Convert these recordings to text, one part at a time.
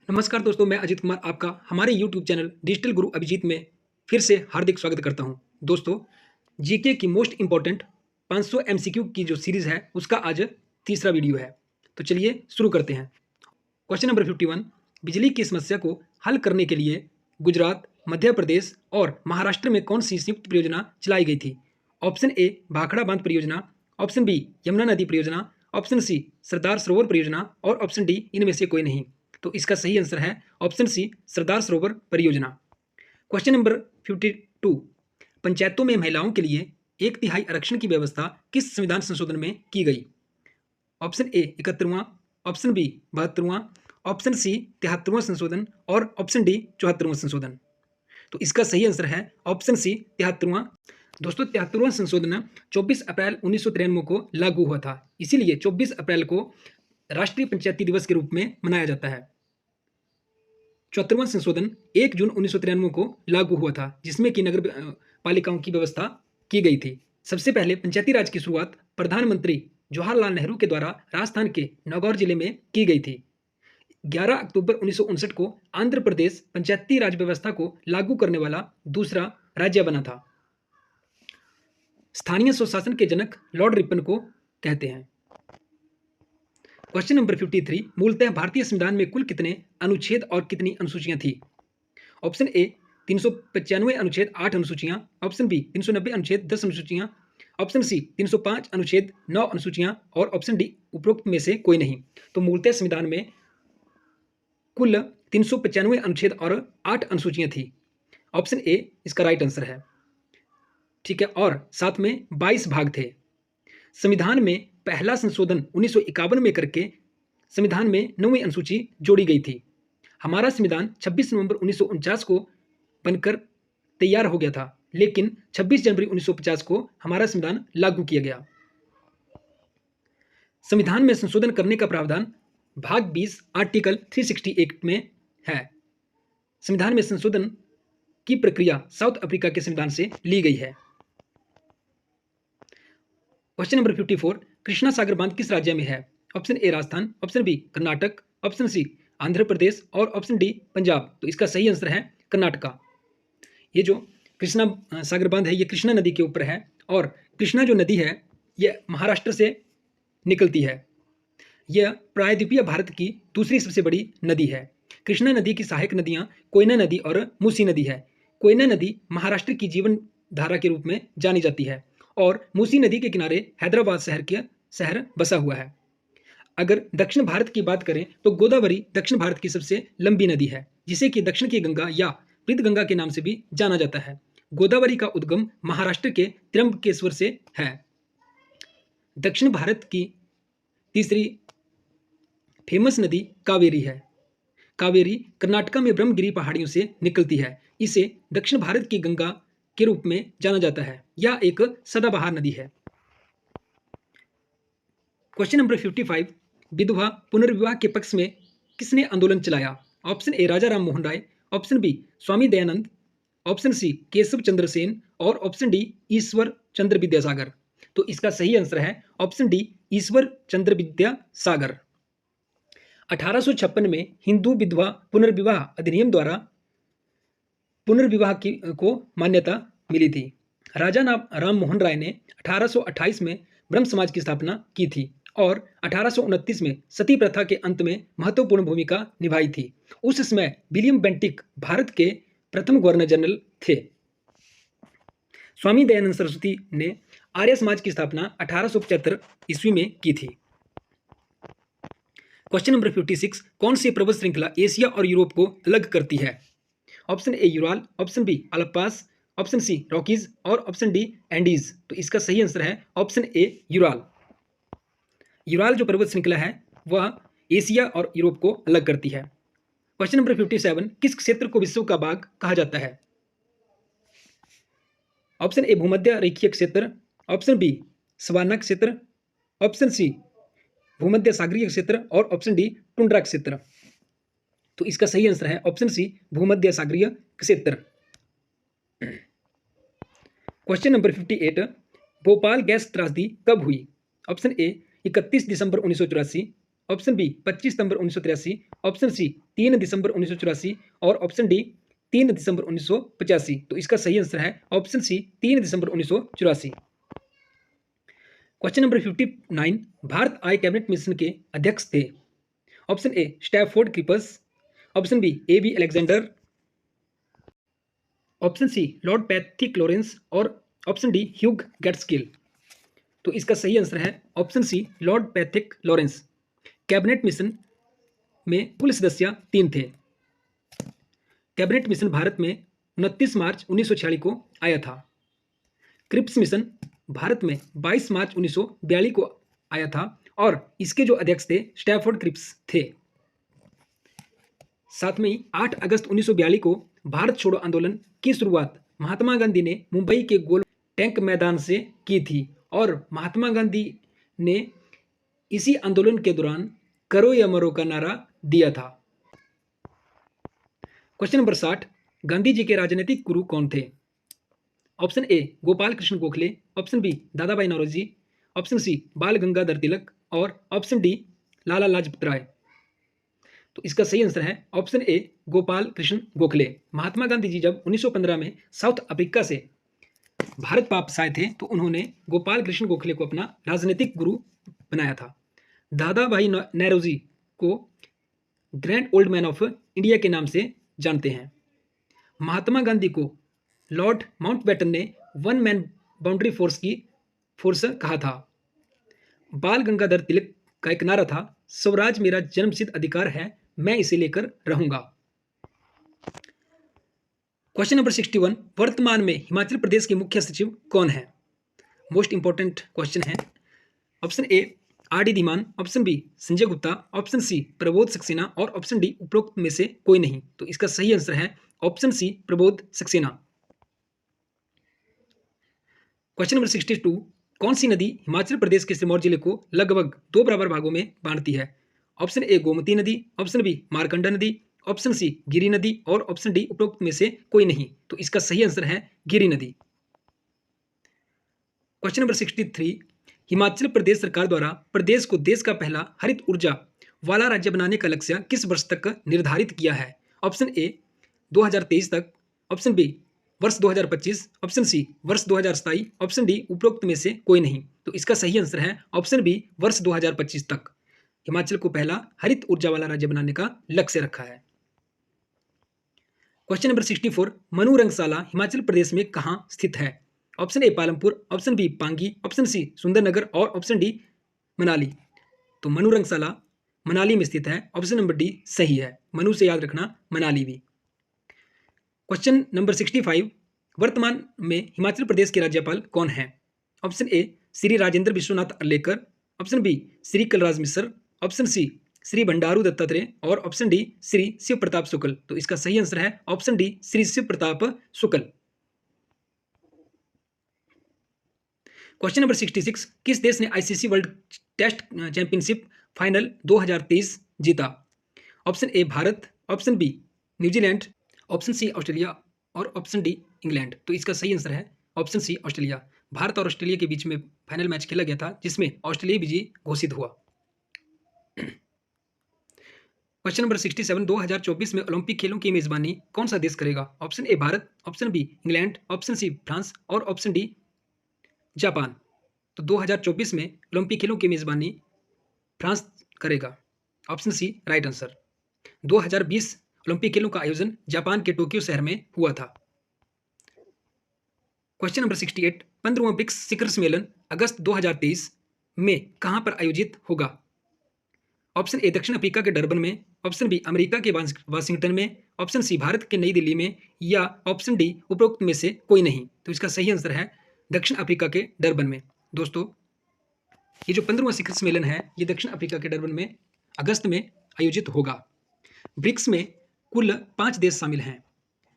नमस्कार दोस्तों, मैं अजित कुमार आपका हमारे यूट्यूब चैनल डिजिटल गुरु अभिजीत में फिर से हार्दिक स्वागत करता हूं। दोस्तों, जीके की मोस्ट इंपॉर्टेंट 500 एमसीक्यू की जो सीरीज है उसका आज तीसरा वीडियो है। तो चलिए शुरू करते हैं। क्वेश्चन नंबर 51, बिजली की समस्या को हल करने के लिए गुजरात, मध्य प्रदेश और महाराष्ट्र में कौन सी संयुक्त परियोजना चलाई गई थी? ऑप्शन ए भाखड़ा बांध परियोजना, ऑप्शन बी यमुना नदी परियोजना, ऑप्शन सी सरदार सरोवर परियोजना और ऑप्शन डी इनमें से कोई नहीं। तो इसका सही आंसर है ऑप्शन सी सरदार सरोवर परियोजना। क्वेश्चन नंबर 52, पंचायतों में महिलाओं के लिए 1/3 आरक्षण की व्यवस्था किस संविधान संशोधन में की गई? ऑप्शन ए 71वां, ऑप्शन बी 72वां, ऑप्शन सी 73वां संशोधन और ऑप्शन डी 74वां संशोधन। तो इसका सही आंसर है ऑप्शन सी 73वां। दोस्तों, 73वां संशोधन 24 अप्रैल 1993 को लागू हुआ था, इसीलिए 24 अप्रैल को राष्ट्रीय पंचायती दिवस के रूप में मनाया जाता है। 74वां संशोधन 1 जून 1993 को लागू हुआ था, जिसमें कि नगर पालिकाओं की व्यवस्था की गई थी। सबसे पहले पंचायती राज की शुरुआत प्रधानमंत्री जवाहरलाल नेहरू के द्वारा राजस्थान के नौगौर जिले में की गई थी। 11 अक्टूबर 1959 को आंध्र प्रदेश पंचायती राज व्यवस्था को लागू करने वाला दूसरा राज्य बना था। स्थानीय स्वशासन के जनक लॉर्ड रिपन को कहते हैं। क्वेश्चन नंबर 53, मूलतः भारतीय संविधान में कुल कितने अनुच्छेद और कितनी अनुसूचियां थी? ऑप्शन ए 395 अनुच्छेद 8 अनुसूचियां, ऑप्शन बी 390 अनुच्छेद 10 अनुसूचियां, ऑप्शन सी 305 अनुच्छेद 9 अनुसूचियां और ऑप्शन डी उपरोक्त में से कोई नहीं। तो मूलतः संविधान में कुल 395 अनुच्छेद और 8 अनुसूचियां थी। ऑप्शन ए इसका राइट आंसर है। ठीक है, और साथ में 22 भाग थे। संविधान में पहला संशोधन 1951 में करके संविधान में 9वीं अनुसूची जोड़ी गई थी। हमारा संविधान 26 नवंबर 1949 को बनकर तैयार हो गया था, लेकिन 26 जनवरी 1950 को हमारा संविधान लागू किया गया। संविधान में संशोधन करने का प्रावधान भाग 20 आर्टिकल 368 में है। संविधान में संशोधन की प्रक्रिया साउथ अफ्रीका के संविधान से ली गई है। क्वेश्चन नंबर 54, कृष्णा सागर बांध किस राज्य में है? Option A Rajasthan, option B Karnataka, option C Andhra Pradesh और ऑप्शन डी पंजाब। तो इसका सही आंसर है कर्नाटका। ये जो कृष्णा सागर बांध है ये कृष्णा नदी के ऊपर है, और कृष्णा जो नदी है ये महाराष्ट्र से निकलती है। यह प्रायद्वीपीय भारत की दूसरी सबसे बड़ी नदी है। कृष्णा नदी की सहायक नदियां कोयना नदी और मूसी नदी है। कोयना नदी महाराष्ट्र की जीवन धारा के रूप में जानी जाती है, और मूसी नदी के किनारे हैदराबाद शहर बसा हुआ है। अगर दक्षिण भारत की बात करें तो गोदावरी दक्षिण भारत की सबसे लंबी नदी है, जिसे कि दक्षिण की गंगा या प्रीतगंगा के नाम से भी जाना जाता है। गोदावरी का उद्गम महाराष्ट्र के त्र्यंबकेश्वर से है। दक्षिण भारत की तीसरी फेमस नदी कावेरी है। कावेरी कर्नाटका में ब्रह्मगिरी पहाड़ियों से निकलती है। इसे दक्षिण भारत की गंगा के रूप में जाना जाता है। यह एक सदाबहार नदी है। क्वेश्चन नंबर 55, विधवा पुनर्विवाह के पक्ष में किसने आंदोलन चलाया? Option A Raja Ram Mohan Roy, option B Swami Dayanand, option C Keshav Chandra Sen और ऑप्शन डी ईश्वर चंद्र विद्यासागर। तो इसका सही आंसर है ऑप्शन डी ईश्वर चंद्र विद्यासागर। 1856 में हिंदू विधवा पुनर्विवाह अधिनियम द्वारा पुनर्विवाह को मान्यता मिली थी। राजा राम मोहन राय ने 1828 में ब्रह्म समाज की स्थापना की थी और 1829 में सती प्रथा के अंत में महत्वपूर्ण भूमिका निभाई थी। उस समय विलियम बेंटिक भारत के प्रथम गवर्नर जनरल थे। स्वामी दयानंद सरस्वती ने आर्य समाज की स्थापना 1875 ईस्वी में की थी। क्वेश्चन नंबर 56, कौन सी पर्वत श्रृंखला एशिया और यूरोप को अलग करती है? Option A Ural, option B Alps, option C Rockies और ऑप्शन डी एंडीज। तो इसका सही आंसर है ऑप्शन ए यूराल। यूराल जो पर्वत श्रृंखला है वह एशिया और यूरोप को अलग करती है। क्वेश्चन नंबर 57, किस क्षेत्र को विश्व का बाघ कहा जाता है? ऑप्शन ए भूमध्य रेखीय क्षेत्र, ऑप्शन बी सवाना क्षेत्र, ऑप्शन सी भूमध्य सागरीय क्षेत्र और ऑप्शन डी टुंड्रा क्षेत्र। तो इसका सही आंसर है ऑप्शन सी भूमध्य सागरीय क्षेत्र। क्वेश्चन नंबर 58, भोपाल गैस त्रासदी कब हुई? ऑप्शन ए 31 दिसंबर 1984, ऑप्शन बी 25 सितंबर 1983, ऑप्शन सी 3 दिसंबर 1984 और ऑप्शन डी 3 दिसंबर 1985। तो इसका सही आंसर है ऑप्शन सी 3 दिसंबर 1984। क्वेश्चन नंबर 59, भारत आय कैबिनेट मिशन के अध्यक्ष थे। Option A Stafford Cripps, option B A B Alexander, option C lord Pethick Lawrence और ऑप्शन डी ह्यूग गेट्सकिल। तो इसका सही आंसर है option C lord Pethick Lawrence. Cabinet mission में कुल सदस्य 3 थे। कैबिनेट मिशन भारत में 29 मार्च 1946 को आया था। क्रिप्स मिशन भारत में 22 मार्च 1942 को आया था और इसके जो अध्यक्ष थे स्टैफोर्ड क्रिप्स थे। साथ में ही 8 अगस्त 1942 को भारत छोड़ो आंदोलन की शुरुआत महात्मा गांधी ने मुंबई के गोल टैंक मैदान से की थी और महात्मा गांधी ने इसी आंदोलन के दौरान करो या मरो का नारा दिया था। क्वेश्चन नंबर 60, गांधी जी के राजनीतिक गुरु कौन थे। Option A Gopal Krishna Gokhale, option B Dada Bhai Naoroji, option C Bal Gangadhar Tilak और ऑप्शन डी लाला लाजपत राय। तो इसका सही आंसर है ऑप्शन ए गोपाल कृष्ण गोखले। महात्मा गांधी जी जब 1915 में साउथ अफ्रीका से भारत वापस आए थे तो उन्होंने गोपाल कृष्ण गोखले को अपना राजनीतिक गुरु बनाया था। दादा भाई नौरोजी को grand old man of India के नाम से जानते हैं। महात्मा गांधी को लॉर्ड माउंटबेटन ने वन मैन बाउंड्री फोर्स कहा था। बाल गंगाधर तिलक का एक नारा था, स्वराज मेरा जन्मसिद्ध अधिकार है, मैं इसे लेकर रहूंगा। क्वेश्चन नंबर 61, वर्तमान में हिमाचल प्रदेश के मुख्य सचिव कौन है। मोस्ट इंपॉर्टेंट क्वेश्चन है। Option A R D Dhiman, option B Sanjay Gupta, option C Prabodh Saxena और ऑप्शन डी उपरोक्त में से कोई नहीं। तो इसका सही आंसर है option C Prabodh Saxena. Question number 62, कौन सी नदी हिमाचल प्रदेश के सिरमौर जिले को लगभग 2 बराबर भागों में बांटती है। ऑप्शन ए गोमती नदी, ऑप्शन बी मारकंडा नदी, ऑप्शन सी गिरी नदी और ऑप्शन डी उपरोक्त में से कोई नहीं। तो इसका सही आंसर है गिरी नदी। क्वेश्चन नंबर 63, हिमाचल प्रदेश सरकार द्वारा प्रदेश को देश का पहला हरित ऊर्जा वाला राज्य बनाने का लक्ष्य किस वर्ष तक निर्धारित किया है। ऑप्शन ए 2023 तक, ऑप्शन बी वर्ष 2025, ऑप्शन सी वर्ष 2027, ऑप्शन डी उपरोक्त में से कोई नहीं। तो इसका सही आंसर है ऑप्शन बी वर्ष 2025 तक हिमाचल को पहला हरित ऊर्जा वाला राज्य बनाने का लक्ष्य रखा है। क्वेश्चन नंबर 64, मनु रंगशाला हिमाचल प्रदेश में कहां स्थित है। Option A Palampur, option B Pangi, option C Sundernagar और ऑप्शन डी मनाली। तो मनु रंगशाला मनाली में स्थित है। ऑप्शन नंबर डी सही है, मनु से याद रखना मनाली भी। क्वेश्चन नंबर 65, वर्तमान में हिमाचल प्रदेश के राज्यपाल कौन है। Option A Shri Rajendra Vishwanath Arlekar, option B Shri Kalraj Mishra, option C Shri Bhandaru Dattatreya और ऑप्शन डी श्री शिव प्रताप शुक्ल। तो इसका सही आंसर है option D Shri Shiv Pratap Shukla. Question number 66, किस देश ने ICC world test championship final 2023 जीता। Option A Bharat, option B New Zealand, option C Australia और ऑप्शन डी इंग्लैंड। तो इसका सही आंसर है ऑप्शन सी ऑस्ट्रेलिया। भारत और ऑस्ट्रेलिया के बीच में फाइनल मैच खेला गया था जिसमें ऑस्ट्रेलिया विजयी घोषित हुआ। क्वेश्चन नंबर 67, 2024 में ओलंपिक खेलों की मेजबानी कौन सा देश करेगा। Option A Bharat, option B England, option C France और ऑप्शन डी जापान। तो 2024 में ओलंपिक खेलों की मेजबानी फ्रांस करेगा। Option C right answer. 2020 Olympic खेलों का आयोजन जापान के टोक्यो शहर में हुआ था। क्वेश्चन नंबर 68, 15वां ब्रिक्स शिखर सम्मेलन अगस्त 2023 में कहां पर आयोजित होगा। ऑप्शन ए दक्षिण अफ्रीका के डरबन में, ऑप्शन बी अमेरिका के वाशिंगटन में, ऑप्शन सी भारत के नई दिल्ली में या ऑप्शन डी उपरोक्त में से कोई नहीं। तो इसका सही आंसर है दक्षिण अफ्रीका के डरबन में। दोस्तों ये जो 15वां शिखर सम्मेलन है ये दक्षिण अफ्रीका के डरबन में अगस्त में आयोजित होगा। ब्रिक्स में कुल 5 देश शामिल हैं।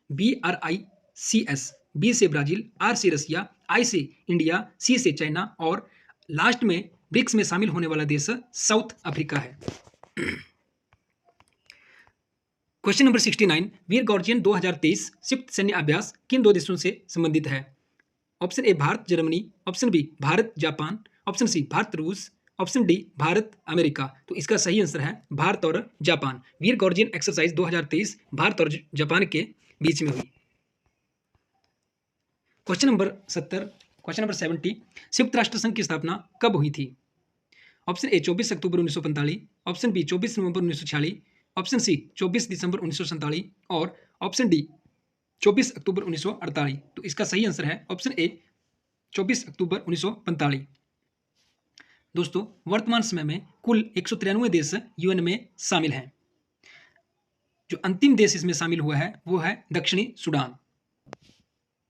BRICS, बी से ब्राजील, आर से रसिया, आई से इंडिया, सी से चाइना और लास्ट में ब्रिक्स में शामिल होने वाला देश साउथ अफ्रीका है। क्वेश्चन नंबर 69, वीर गॉर्जियन 2023 संयुक्त सैन्य अभ्यास किन 2 देशों से संबंधित है। Option A Bharat Germany, option B Bharat Japan, option C Bharat रूस, ऑप्शन डी भारत अमेरिका। तो इसका सही आंसर है भारत और जापान। वीर गॉर्जियन एक्सरसाइज 2023 भारत और जापान के बीच में हुई। क्वेश्चन नंबर 70 संयुक्त राष्ट्र संघ की स्थापना कब हुई थी? ऑप्शन ए 24 अक्टूबर 1945, ऑप्शन बी 24 नवंबर 1946, ऑप्शन सी 24 दिसंबर 1947 और ऑप्शन डी 24 अक्टूबर 1948। तो इसका सही आंसर है ऑप्शन ए 24 अक्टूबर 1945। दोस्तों वर्तमान समय में कुल 193 देश यूएन में शामिल हैं। जो अंतिम देश इसमें शामिल हुआ है वो है दक्षिणी सूडान।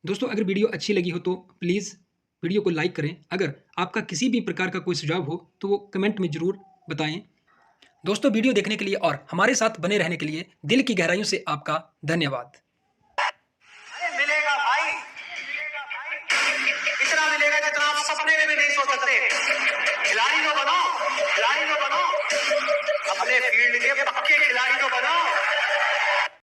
दोस्तों अगर वीडियो अच्छी लगी हो तो प्लीज़ वीडियो को लाइक करें। अगर आपका किसी भी प्रकार का कोई सुझाव हो तो वो कमेंट में ज़रूर बताएं। दोस्तों वीडियो देखने के लिए और हमारे साथ बने रहने के लिए दिल की गहराइयों से आपका धन्यवाद। मिलेगा भाई, इतना मिलेगा जितना आप सपने में भी नहीं सोच सकते। खिलाड़ी तो बनो, अपने फील्ड के पक्के खिलाड़ी तो बनो।